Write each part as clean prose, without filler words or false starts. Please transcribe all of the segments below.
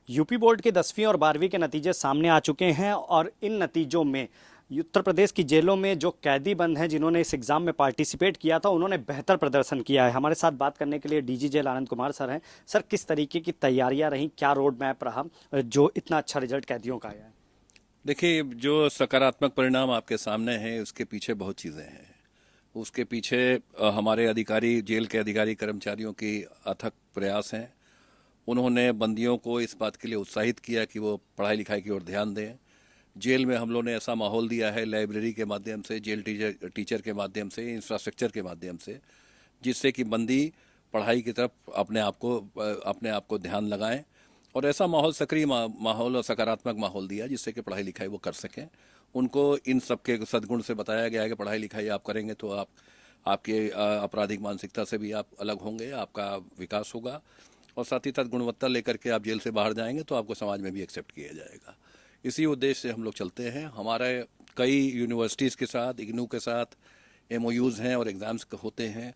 UP board के 10वीं और 12वीं के नतीजे सामने आ चुके हैं और इन नतीजों में उत्तर प्रदेश की जेलों में जो कैदी बंद हैं जिन्होंने इस एग्जाम में पार्टिसिपेट किया था उन्होंने बेहतर प्रदर्शन किया है। हमारे साथ बात करने के लिए DG jail Anand Kumar sir हैं। सर, किस तरीके की तैयारियां रहीं, क्या रोड मैप रहा जो इतना अच्छा रिजल्ट कैदियों का आया है? देखिए, जो सकारात्मक परिणाम आपके सामने हैं उसके पीछे बहुत चीज़ें हैं। उसके पीछे हमारे अधिकारी, जेल के अधिकारी कर्मचारियों की अथक प्रयास हैं। उन्होंने बंदियों को इस बात के लिए उत्साहित किया कि वो पढ़ाई लिखाई की ओर ध्यान दें। जेल में हम लोगों ने ऐसा माहौल दिया है, लाइब्रेरी के माध्यम से, जेल टीचर टीचर के माध्यम से, इंफ्रास्ट्रक्चर के माध्यम से, जिससे कि बंदी पढ़ाई की तरफ अपने आप को ध्यान लगाएं। और ऐसा माहौल, सक्रिय माहौल और सकारात्मक माहौल दिया जिससे कि पढ़ाई लिखाई वो कर सकें। उनको इन सब के सद्गुण से बताया गया है कि पढ़ाई लिखाई आप करेंगे तो आपके आपराधिक मानसिकता से भी आप अलग होंगे, आपका विकास होगा, और साथ ही साथ गुणवत्ता लेकर के आप जेल से बाहर जाएंगे तो आपको समाज में भी एक्सेप्ट किया जाएगा। इसी उद्देश्य से हम लोग चलते हैं। हमारे कई यूनिवर्सिटीज़ के साथ, इग्नू के साथ एमओयूज़ हैं और एग्ज़ाम्स होते हैं।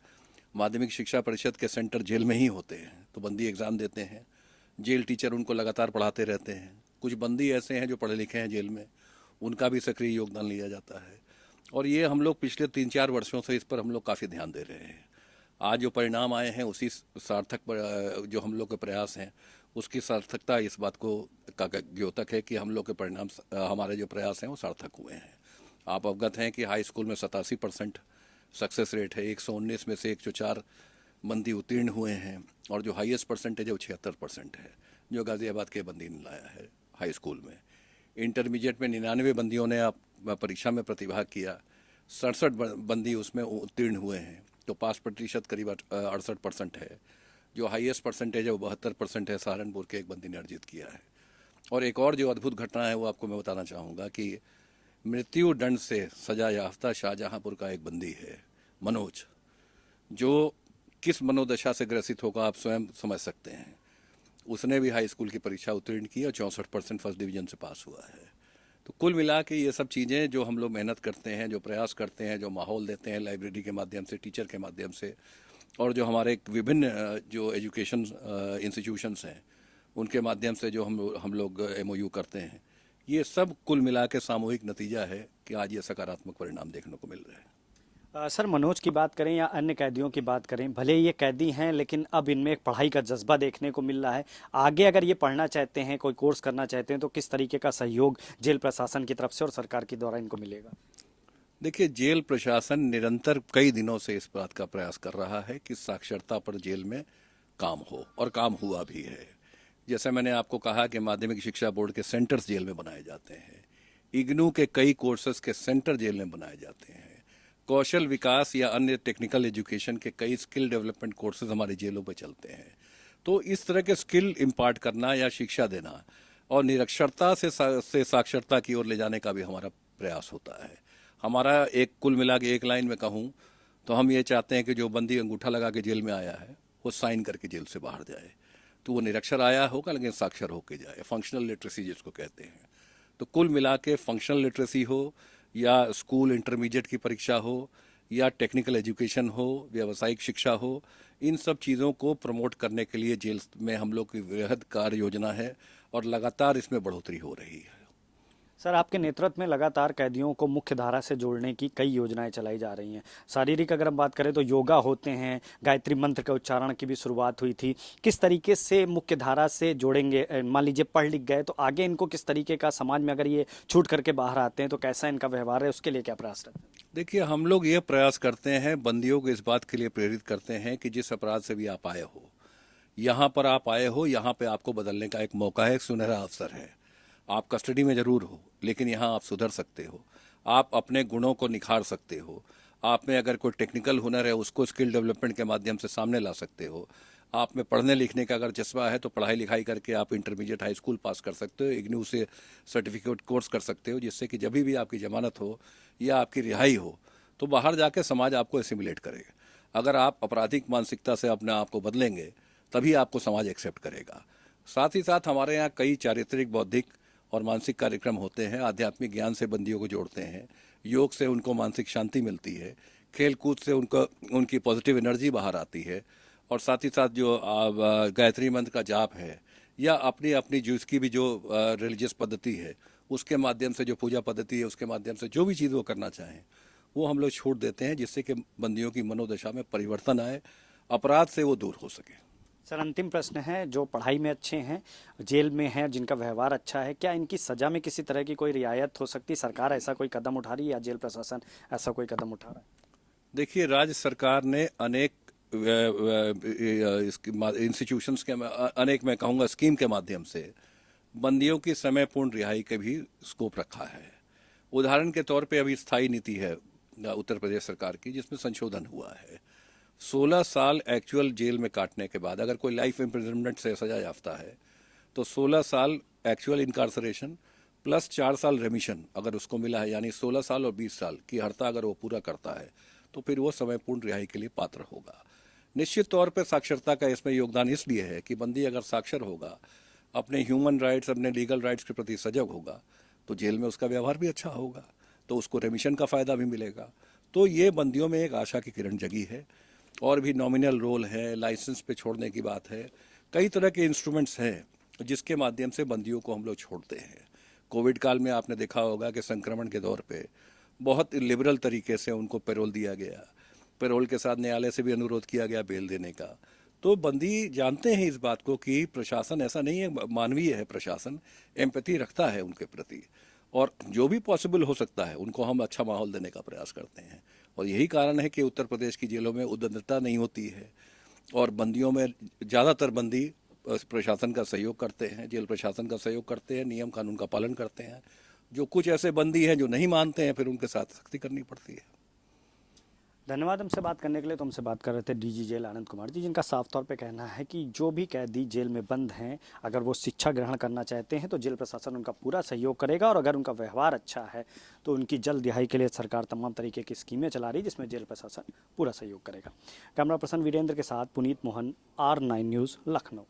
माध्यमिक शिक्षा परिषद के सेंटर जेल में ही होते हैं, तो बंदी एग्ज़ाम देते हैं। जेल टीचर उनको लगातार पढ़ाते रहते हैं। कुछ बंदी ऐसे हैं जो पढ़े लिखे हैं जेल में, उनका भी सक्रिय योगदान लिया जाता है। और ये हम लोग पिछले 3-4 वर्षों से इस पर हम लोग काफ़ी ध्यान दे रहे हैं। आज जो परिणाम आए हैं उसी सार्थक जो हम लोग के प्रयास हैं उसकी सार्थकता इस बात को का द्योतक है कि हम लोग के परिणाम, हमारे जो प्रयास हैं वो सार्थक हुए हैं। आप अवगत हैं कि हाई स्कूल में 87% सक्सेस रेट है। 119 में से 104 बंदी उत्तीर्ण हुए हैं, और जो हाईएस्ट परसेंटेज है वो 76% है, जो गाज़ियाबाद के बंदी ने लाया है हाई स्कूल में। इंटरमीडिएट में 99 बंदियों ने परीक्षा में प्रतिभाग किया, 67 बंदी उसमें उत्तीर्ण हुए हैं, तो पास प्रतिशत करीब 68% है। जो हाईएस्ट परसेंटेज है वो 72% है, सहारनपुर के एक बंदी ने अर्जित किया है। और एक और जो अद्भुत घटना है वो आपको मैं बताना चाहूँगा कि मृत्यु दंड से सजा याफ्ता शाहजहांपुर का एक बंदी है, मनोज, जो किस मनोदशा से ग्रसित होगा आप स्वयं समझ सकते हैं। उसने भी हाई स्कूल की परीक्षा उत्तीर्ण की और 64% फर्स्ट डिवीजन से पास हुआ है। तो कुल मिला के ये सब चीज़ें जो हम लोग मेहनत करते हैं, जो प्रयास करते हैं, जो माहौल देते हैं लाइब्रेरी के माध्यम से, टीचर के माध्यम से, और जो हमारे विभिन्न जो एजुकेशन इंस्टीट्यूशंस हैं उनके माध्यम से जो हम लोग एमओयू करते हैं, ये सब कुल मिला के सामूहिक नतीजा है कि आज ये सकारात्मक परिणाम देखने को मिल रहे हैं। सर, मनोज की बात करें या अन्य कैदियों की बात करें, भले ही ये कैदी हैं लेकिन अब इनमें एक पढ़ाई का जज्बा देखने को मिल रहा है। आगे अगर ये पढ़ना चाहते हैं, कोई कोर्स करना चाहते हैं, तो किस तरीके का सहयोग जेल प्रशासन की तरफ से और सरकार के द्वारा इनको मिलेगा? देखिए, जेल प्रशासन निरंतर कई दिनों से इस बात का प्रयास कर रहा है कि साक्षरता पर जेल में काम हो, और काम हुआ भी है। जैसे मैंने आपको कहा कि माध्यमिक शिक्षा बोर्ड के सेंटर्स जेल में बनाए जाते हैं, इग्नू के कई कोर्सेज के सेंटर जेल में बनाए जाते हैं, कौशल विकास या अन्य टेक्निकल एजुकेशन के कई स्किल डेवलपमेंट कोर्सेज हमारे जेलों में चलते हैं। तो इस तरह के स्किल इम्पार्ट करना या शिक्षा देना और निरक्षरता से साक्षरता की ओर ले जाने का भी हमारा प्रयास होता है। हमारा एक, कुल मिला के एक लाइन में कहूँ तो हम ये चाहते हैं कि जो बंदी अंगूठा लगा के जेल में आया है वो साइन करके जेल से बाहर जाए। तो वो निरक्षर आया होगा लेकिन साक्षर होके जाए, फंक्शनल लिटरेसी जिसको कहते हैं। तो कुल मिला के फंक्शनल लिटरेसी हो, या स्कूल इंटरमीडिएट की परीक्षा हो, या टेक्निकल एजुकेशन हो, व्यावसायिक शिक्षा हो, इन सब चीज़ों को प्रमोट करने के लिए जेल में हम लोग की वृहद कार्य योजना है, और लगातार इसमें बढ़ोतरी हो रही है। सर, आपके नेतृत्व में लगातार कैदियों को मुख्य धारा से जोड़ने की कई योजनाएं चलाई जा रही हैं। शारीरिक अगर हम बात करें तो योगा होते हैं, गायत्री मंत्र के उच्चारण की भी शुरुआत हुई थी। किस तरीके से मुख्य धारा से जोड़ेंगे? मान लीजिए पढ़ लिख गए तो आगे इनको किस तरीके का, समाज में अगर ये छूट करके बाहर आते हैं तो कैसा इनका व्यवहार है, उसके लिए क्या प्रयास रहता है? देखिए, हम लोग ये प्रयास करते हैं, बंदियों को इस बात के लिए प्रेरित करते हैं कि जिस अपराध से भी आप आए हो, यहाँ पर आप आए हो, यहाँ पे आपको बदलने का एक मौका है, एक सुनहरा अवसर है। आप कस्टडी में ज़रूर हो लेकिन यहाँ आप सुधर सकते हो, आप अपने गुणों को निखार सकते हो, आप में अगर कोई टेक्निकल हुनर है उसको स्किल डेवलपमेंट के माध्यम से सामने ला सकते हो, आप में पढ़ने लिखने का अगर जज्बा है तो पढ़ाई लिखाई करके आप इंटरमीडिएट हाई स्कूल पास कर सकते हो, इग्नू से सर्टिफिकेट कोर्स कर सकते हो, जिससे कि जब भी आपकी जमानत हो या आपकी रिहाई हो तो बाहर जाके समाज आपको एसिमिलेट करेगा। अगर आप आपराधिक मानसिकता से अपने आप को बदलेंगे तभी आपको समाज एक्सेप्ट करेगा। साथ ही साथ हमारे यहाँ कई चारित्रिक, बौद्धिक और मानसिक कार्यक्रम होते हैं। आध्यात्मिक ज्ञान से बंदियों को जोड़ते हैं, योग से उनको मानसिक शांति मिलती है, खेल कूद से उनकी पॉजिटिव एनर्जी बाहर आती है, और साथ ही साथ जो गायत्री मंत्र का जाप है या अपनी अपनी जिसकी भी जो रिलीजियस पद्धति है उसके माध्यम से, जो पूजा पद्धति है उसके माध्यम से जो भी चीज़ वो करना चाहें वो हम लोग छूट देते हैं, जिससे कि बंदियों की मनोदशा में परिवर्तन आए, अपराध से वो दूर हो सके। सर अंतिम प्रश्न है, जो पढ़ाई में अच्छे हैं, जेल में हैं, जिनका व्यवहार अच्छा है, क्या इनकी सजा में किसी तरह की कोई रियायत हो सकती है? सरकार ऐसा कोई कदम उठा रही है या जेल प्रशासन ऐसा कोई कदम उठा रहा है? देखिए, राज्य सरकार ने अनेक इंस्टीट्यूशंस के, अनेक मैं कहूँगा स्कीम के माध्यम से बंदियों की समयपूर्ण रिहाई के भी स्कोप रखा है। उदाहरण के तौर पे अभी स्थायी नीति है उत्तर प्रदेश सरकार की, जिसमें संशोधन हुआ है। 16 साल एक्चुअल जेल में काटने के बाद अगर कोई लाइफ इम्प्रिजनमेंट से सजा याफ्ता है तो 16 साल एक्चुअल इनकार्सरेशन प्लस 4 साल रेमिशन अगर उसको मिला है, यानी 16 साल और 20 साल की हर्ता अगर वो पूरा करता है तो फिर वो समयपूर्ण रिहाई के लिए पात्र होगा। निश्चित तौर पर साक्षरता का इसमें योगदान इसलिए है कि बंदी अगर साक्षर होगा, अपने ह्यूमन राइट्स, अपने लीगल राइट्स के प्रति सजग होगा, तो जेल में उसका व्यवहार भी अच्छा होगा, तो उसको रेमिशन का फ़ायदा भी मिलेगा। तो ये बंदियों में एक आशा की किरण जगी है। और भी नॉमिनल रोल है, लाइसेंस पे छोड़ने की बात है, कई तरह के इंस्ट्रूमेंट्स हैं जिसके माध्यम से बंदियों को हम लोग छोड़ते हैं। कोविड काल में आपने देखा होगा कि संक्रमण के दौर पे बहुत लिबरल तरीके से उनको पैरोल दिया गया, पैरोल के साथ न्यायालय से भी अनुरोध किया गया बेल देने का। तो बंदी जानते हैं इस बात को कि प्रशासन ऐसा नहीं है, मानवीय है, प्रशासन एम्पैथी रखता है उनके प्रति, और जो भी पॉसिबल हो सकता है उनको हम अच्छा माहौल देने का प्रयास करते हैं। और यही कारण है कि उत्तर प्रदेश की जेलों में उद्दंडता नहीं होती है और बंदियों में ज़्यादातर बंदी प्रशासन का सहयोग करते हैं, जेल प्रशासन का सहयोग करते हैं, नियम कानून का पालन करते हैं। जो कुछ ऐसे बंदी हैं जो नहीं मानते हैं, फिर उनके साथ सख्ती करनी पड़ती है। धन्यवाद हमसे बात करने के लिए। तो हमसे बात कर रहे थे डीजी जेल आनंद कुमार जी, जिनका साफ तौर पे कहना है कि जो भी कैदी जेल में बंद हैं, अगर वो शिक्षा ग्रहण करना चाहते हैं तो जेल प्रशासन उनका पूरा सहयोग करेगा, और अगर उनका व्यवहार अच्छा है तो उनकी जल्द रिहाई के लिए सरकार तमाम तरीके की स्कीमें चला रही है, जिसमें जेल प्रशासन पूरा सहयोग करेगा। कैमरा पर्सन वीरेंद्र के साथ पुनीत मोहन, R9 न्यूज़, लखनऊ।